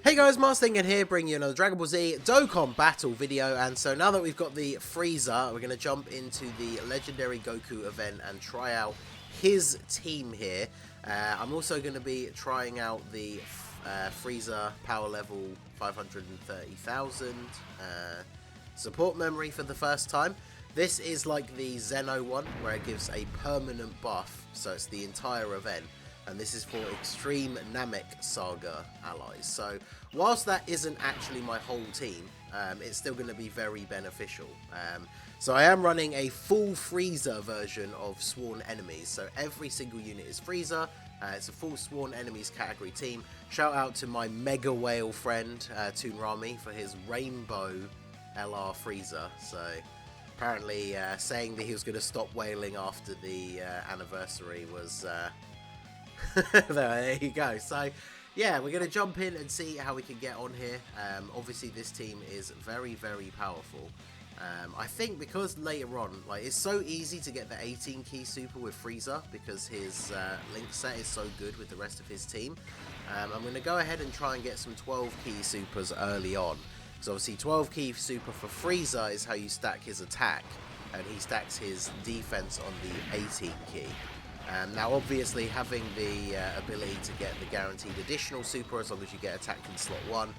Hey guys, Marstingan here, bringing you another Dragon Ball Z Dokkan battle video. And so now that we've got the FRIEZA, we're going to jump into the legendary Goku event and try out his team here. I'm also going to be trying out the FRIEZA power level 530,000 support memory for the first time. This is like the Zeno one, where it gives a permanent buff, so it's the entire event. And this is for Extreme Namek Saga allies. So, whilst that isn't actually my whole team, it's still going to be very beneficial. So I am running a full FRIEZA version of Sworn Enemies. So every single unit is FRIEZA. It's a full Sworn Enemies category team. Shout out to my Mega Whale friend, Toonrami, for his Rainbow LR FRIEZA. So, apparently saying that he was going to stop whaling after the anniversary was... there you go. So yeah, we're going to jump in and see how we can get on here. Obviously this team is very powerful. I think because later on, like, it's so easy to get the 18 key super with FRIEZA because his link set is so good with the rest of his team. I'm going to go ahead and try and get some 12 key supers early on. So obviously 12 key super for FRIEZA is how you stack his attack, and he stacks his defense on the 18 key. Now obviously having the ability to get the guaranteed additional super as long as you get attacked in slot 1,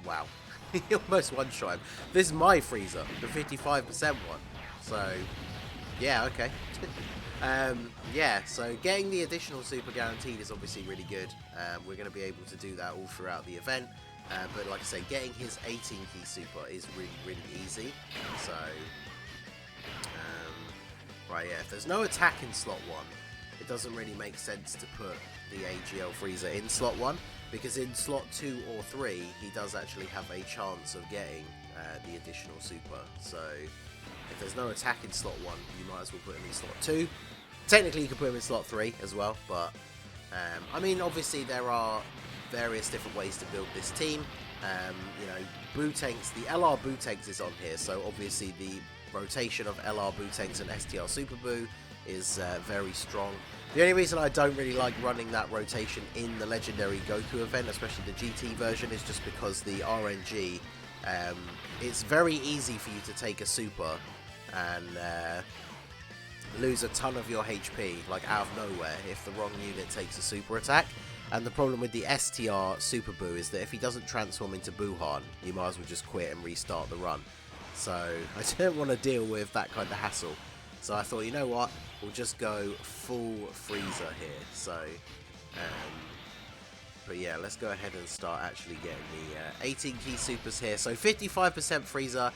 wow, he almost one-shot him. This is my FRIEZA, the 55% one, so yeah, okay. Yeah, so getting the additional super guaranteed is obviously really good. We're going to be able to do that all throughout the event, but like I say, getting his 18 key super is really easy. So right, yeah, if there's no attack in slot 1, it doesn't really make sense to put the AGL FRIEZA in slot 1, because in slot 2 or 3 he does actually have a chance of getting the additional super. So if there's no attack in slot 1, you might as well put him in slot 2. Technically you can put him in slot 3 as well, but I mean, obviously there are various different ways to build this team. You know, Bootanks, the LR Bootanks is on here, so obviously the rotation of LR Bootanks and STR Super Boo is very strong. The only reason I don't really like running that rotation in the legendary Goku event, especially the GT version, is just because the RNG, it's very easy for you to take a super and lose a ton of your HP, like out of nowhere, if the wrong unit takes a super attack. And the problem with the STR Super Boo is that if he doesn't transform into Buhan, you might as well just quit and restart the run. So I don't want to deal with that kind of hassle. So I thought, you know what, we'll just go full FRIEZA here. So, but yeah, let's go ahead and start actually getting the 18 key supers here. So 55% FRIEZA,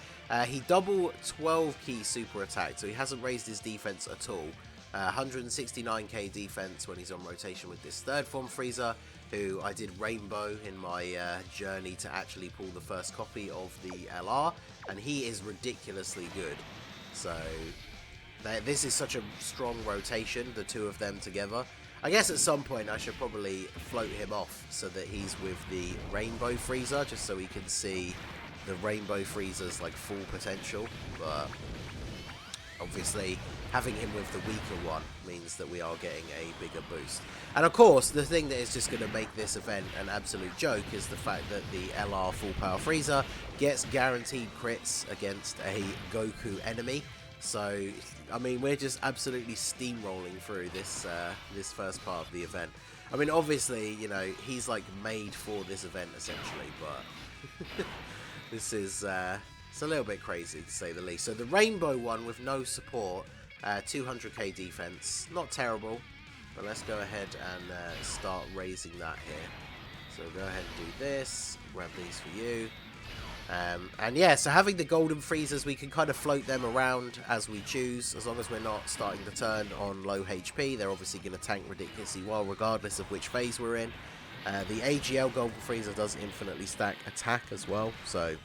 he double 12 key super attack, so he hasn't raised his defense at all. 169k defense when he's on rotation with this third form FRIEZA, who I did Rainbow in my journey to actually pull the first copy of the LR, and he is ridiculously good. So this is such a strong rotation, the two of them together. I guess at some point I should probably float him off so that he's with the Rainbow FRIEZA, just so we can see the Rainbow FRIEZA's like full potential. But obviously having him with the weaker one means that we are getting a bigger boost. And of course, the thing that is just going to make this event an absolute joke is the fact that the LR Full Power FRIEZA gets guaranteed crits against a Goku enemy. So, I mean, we're just absolutely steamrolling through this this first part of the event. I mean, obviously, you know, he's like made for this event essentially, but this is it's a little bit crazy to say the least. So the Rainbow one with no support, 200k defense, not terrible, but let's go ahead and start raising that here. So go ahead and do this, grab these for you. And yeah, so having the golden FRIEZAs, we can kind of float them around as we choose, as long as we're not starting to turn on low HP. They're obviously going to tank ridiculously well, regardless of which phase we're in. The AGL golden FRIEZA does infinitely stack attack as well, so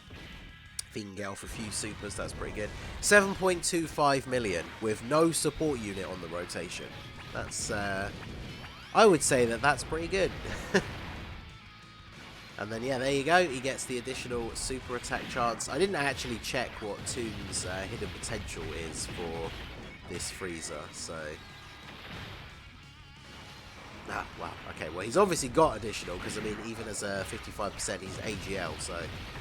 if he can get off a few supers, that's pretty good. 7.25 million with no support unit on the rotation. That's, I would say that that's pretty good. And then, yeah, there you go. He gets the additional super attack chance. I didn't actually check what Toon's hidden potential is for this FRIEZA. So, Ah, wow. Okay, well, he's obviously got additional, because, I mean, even as a 55%, he's AGL, so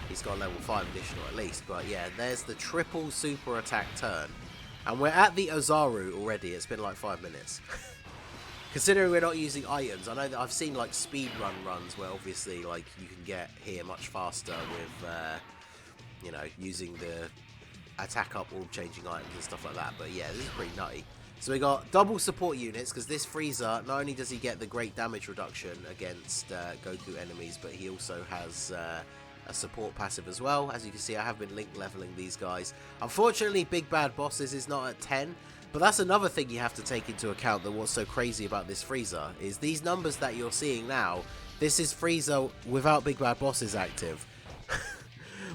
he's got level 5 additional at least. But, yeah, there's the triple super attack turn. And we're at the Ozaru already. It's been like 5 minutes. Considering we're not using items, I know that I've seen, like, speedrun runs where, obviously, like, you can get here much faster with, you know, using the attack up orb changing items and stuff like that. But, yeah, this is pretty nutty. So we got double support units, because this FRIEZA, not only does he get the great damage reduction against Goku enemies, but he also has a support passive as well. As you can see, I have been link leveling these guys. Unfortunately, Big Bad Bosses is not at 10, but that's another thing you have to take into account, that what's so crazy about this FRIEZA is these numbers that you're seeing now. This is FRIEZA without Big Bad Bosses active.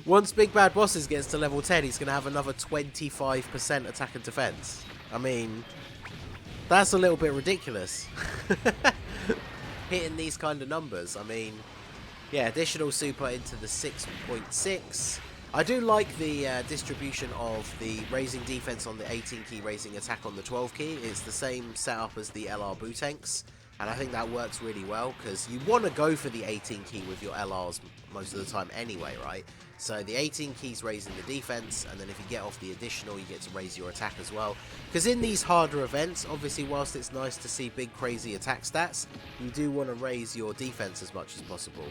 Once Big Bad Bosses gets to level 10, he's going to have another 25% attack and defense. I mean, that's a little bit ridiculous. Hitting these kind of numbers. I mean, yeah, additional super into the 6.6. I do like the distribution of the raising defense on the 18 key, raising attack on the 12 key. It's the same setup as the LR Bootanks, and I think that works really well, because you want to go for the 18 key with your LRs most of the time anyway, right? So the 18 keys raising the defense, and then if you get off the additional, you get to raise your attack as well. Because in these harder events, obviously, whilst it's nice to see big crazy attack stats, you do want to raise your defense as much as possible.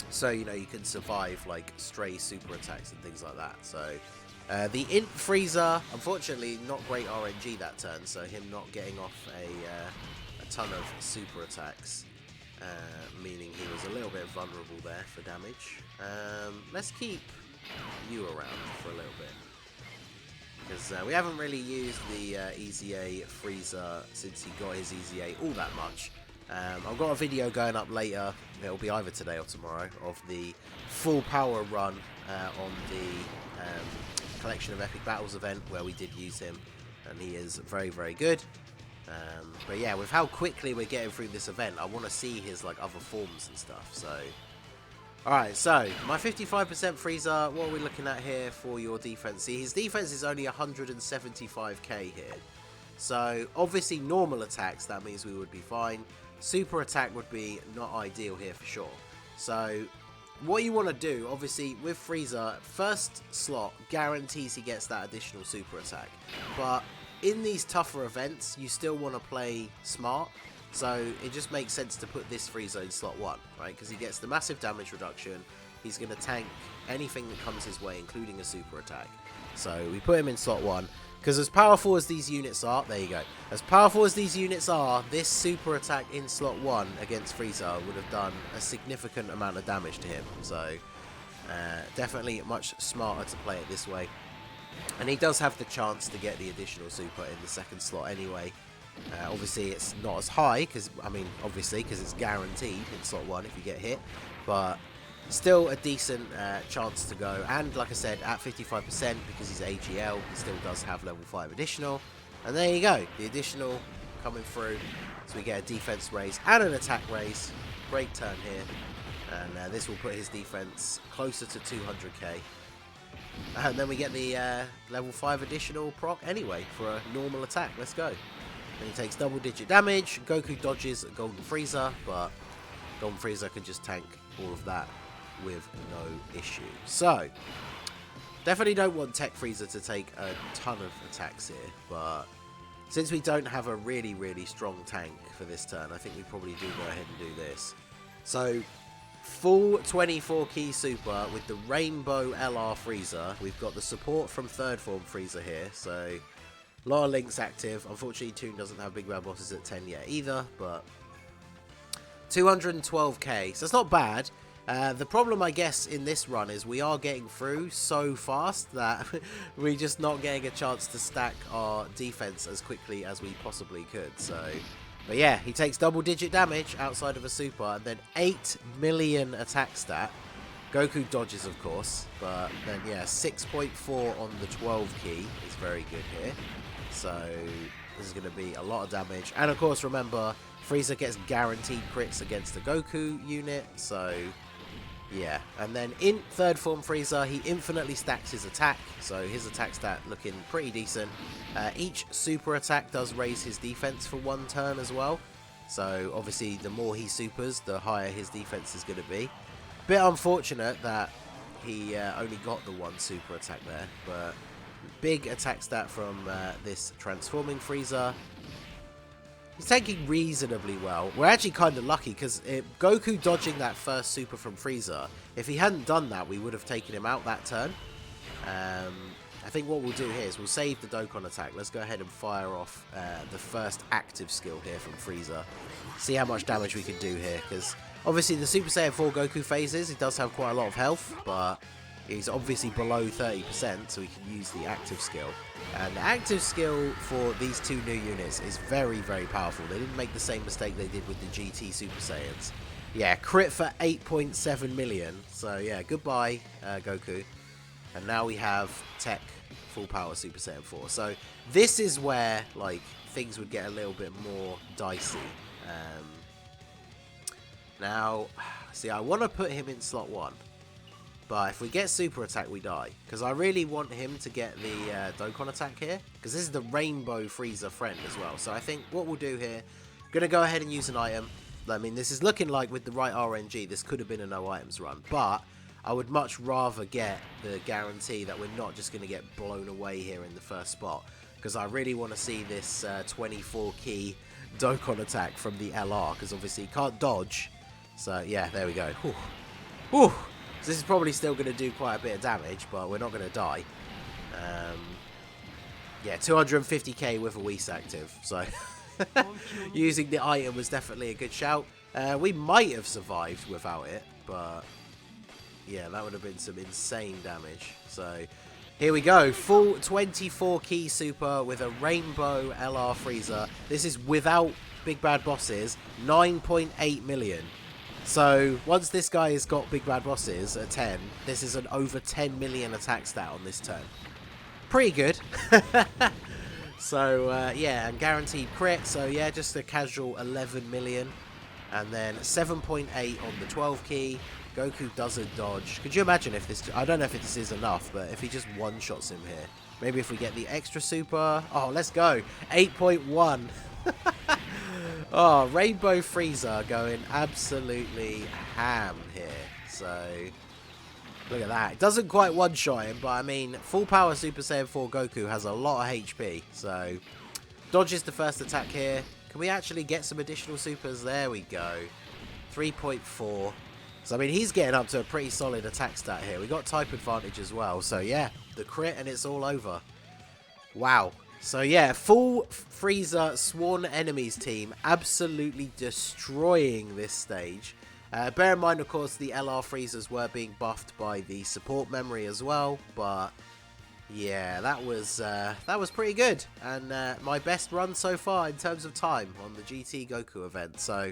So, you know, you can survive, like, stray super attacks and things like that. So, the Int FRIEZA, unfortunately, not great RNG that turn, so him not getting off a ton of super attacks, meaning he was a little bit vulnerable there for damage. Let's keep you around for a little bit, because we haven't really used the EZA FRIEZA since he got his EZA all that much. I've got a video going up later, it'll be either today or tomorrow, of the full power run on the Collection of Epic Battles event, where we did use him, and he is very, very good. But yeah, with how quickly we're getting through this event, I want to see his, like, other forms and stuff. So, alright, so my 55% FRIEZA, what are we looking at here for your defense? See, his defense is only 175k here. So, obviously, normal attacks, that means we would be fine. Super attack would be not ideal here for sure. So, what you want to do, obviously, with FRIEZA, first slot guarantees he gets that additional super attack. But in these tougher events, you still want to play smart. So, it just makes sense to put this FRIEZA in slot 1, right? Because he gets the massive damage reduction. He's going to tank anything that comes his way, including a super attack. So, we put him in slot 1. Because as powerful as these units are, there you go. As powerful as these units are, this super attack in slot 1 against FRIEZA would have done a significant amount of damage to him. So, definitely much smarter to play it this way. And he does have the chance to get the additional super in the second slot anyway. Obviously, it's not as high, because, I mean, obviously, because it's guaranteed in slot 1 if you get hit. But still a decent chance to go, and like I said, at 55%, because he's AGL, he still does have level 5 additional. And there you go, the additional coming through, so we get a defense raise and an attack raise. Great turn here, and this will put his defense closer to 200k. And then we get the level 5 additional proc anyway for a normal attack. Let's go. And he takes double digit damage. Goku dodges Golden FRIEZA, but Golden FRIEZA can just tank all of that with no issue. So, definitely don't want Tech FRIEZA to take a ton of attacks here, but since we don't have a really, really strong tank for this turn, I think we probably do go ahead and do this. So, full 24 key super with the Rainbow LR FRIEZA. We've got the support from third form FRIEZA here, so a lot of links active. Unfortunately, Toon doesn't have Big Bad Bosses at 10 yet either, but 212k, so it's not bad. The problem, I guess, in this run is we are getting through so fast that we're just not getting a chance to stack our defense as quickly as we possibly could. So, but yeah, he takes double-digit damage outside of a super, and then 8 million attack stat. Goku dodges, of course, but then, yeah, 6.4 on the 12 key is very good here. So, this is going to be a lot of damage. And, of course, remember, FRIEZA gets guaranteed crits against the Goku unit, so yeah. And then in third form FRIEZA, he infinitely stacks his attack, so his attack stat looking pretty decent. Each super attack does raise his defense for 1 turn as well, So obviously the more he supers, the higher his defense is going to be. Bit unfortunate that he only got the one super attack there, but big attack stat from this transforming Frieza. He's taking reasonably well. We're actually kind of lucky because Goku dodging that first super from Frieza, if he hadn't done that, we would have taken him out that turn. I think what we'll do here is we'll save the Dokkan attack. Let's go ahead and fire off the first active skill here from Frieza. See how much damage we can do here, because obviously the Super Saiyan 4 Goku phases, he does have quite a lot of health, but he's obviously below 30%, so we can use the active skill. And the active skill for these two new units is very, very powerful. They didn't make the same mistake they did with the GT Super Saiyans. Yeah, crit for 8.7 million. So yeah, goodbye, Goku. And now we have Tech Full Power Super Saiyan 4. So this is where like things would get a little bit more dicey. Now, see, I want to put him in slot 1. But if we get super attack, we die. Because I really want him to get the Dokkan attack here. Because this is the Rainbow Frieza friend as well. So I think what we'll do here, going to go ahead and use an item. I mean, this is looking like with the right RNG, this could have been a no items run. But I would much rather get the guarantee that we're not just going to get blown away here in the first spot. Because I really want to see this 24 key Dokkan attack from the LR. Because obviously he can't dodge. So yeah, there we go. Whew. Whew. So this is probably still going to do quite a bit of damage, but we're not going to die. Yeah, 250k with a Whis active, so using the item was definitely a good shout. We might have survived without it, but yeah, that would have been some insane damage. So here we go, full 24 key super with a Rainbow LR Frieza. This is without big bad bosses, 9.8 million. So, once this guy has got big bad bosses at 10, this is an over 10 million attack stat on this turn. Pretty good. So, yeah, and guaranteed crit. So, yeah, just a casual 11 million. And then 7.8 on the 12 key. Goku doesn't dodge. Could you imagine if this... I don't know if this is enough, but if he just one-shots him here. Maybe if we get the extra super... Oh, let's go. 8.1. Oh, Rainbow Frieza going absolutely ham here. So, look at that. It doesn't quite one-shot him, but I mean, full power Super Saiyan 4 Goku has a lot of HP. So, dodges the first attack here. Can we actually get some additional supers? There we go. 3.4. So, I mean, he's getting up to a pretty solid attack stat here. We got type advantage as well. So, yeah, the crit and it's all over. Wow. So yeah, full Frieza Sworn Enemies team absolutely destroying this stage. Bear in mind, of course, the LR Friezas were being buffed by the support memory as well. But yeah, that was pretty good. And my best run so far in terms of time on the GT Goku event. So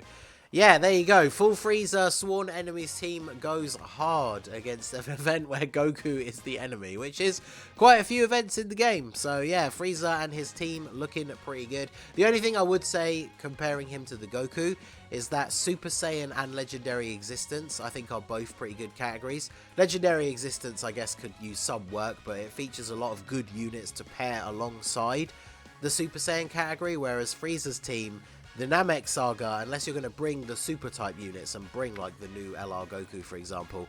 yeah, there you go. Full Frieza Sworn Enemies team goes hard against an event where Goku is the enemy, which is quite a few events in the game. So yeah, Frieza and his team looking pretty good. The only thing I would say comparing him to the Goku is that Super Saiyan and Legendary Existence I think are both pretty good categories. Legendary Existence I guess could use some work, but it features a lot of good units to pair alongside the Super Saiyan category, whereas Frieza's team, the Namek Saga, unless you're going to bring the super type units and bring like the new LR Goku for example,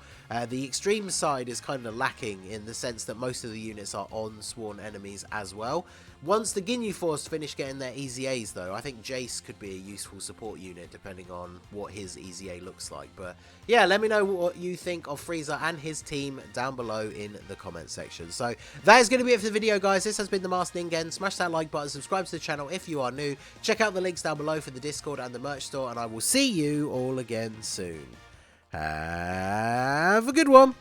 the extreme side is kind of lacking in the sense that most of the units are on Sworn Enemies as well. Once the Ginyu Force finish getting their EZAs though, I think Jace could be a useful support unit depending on what his EZA looks like. But yeah, let me know what you think of Frieza and his team down below in the comment section. So that is going to be it for the video, guys. This has been the Master Ningen. Smash that like button, subscribe to the channel if you are new. Check out the links down below for the Discord and the merch store, and I will see you all again soon. Have a good one.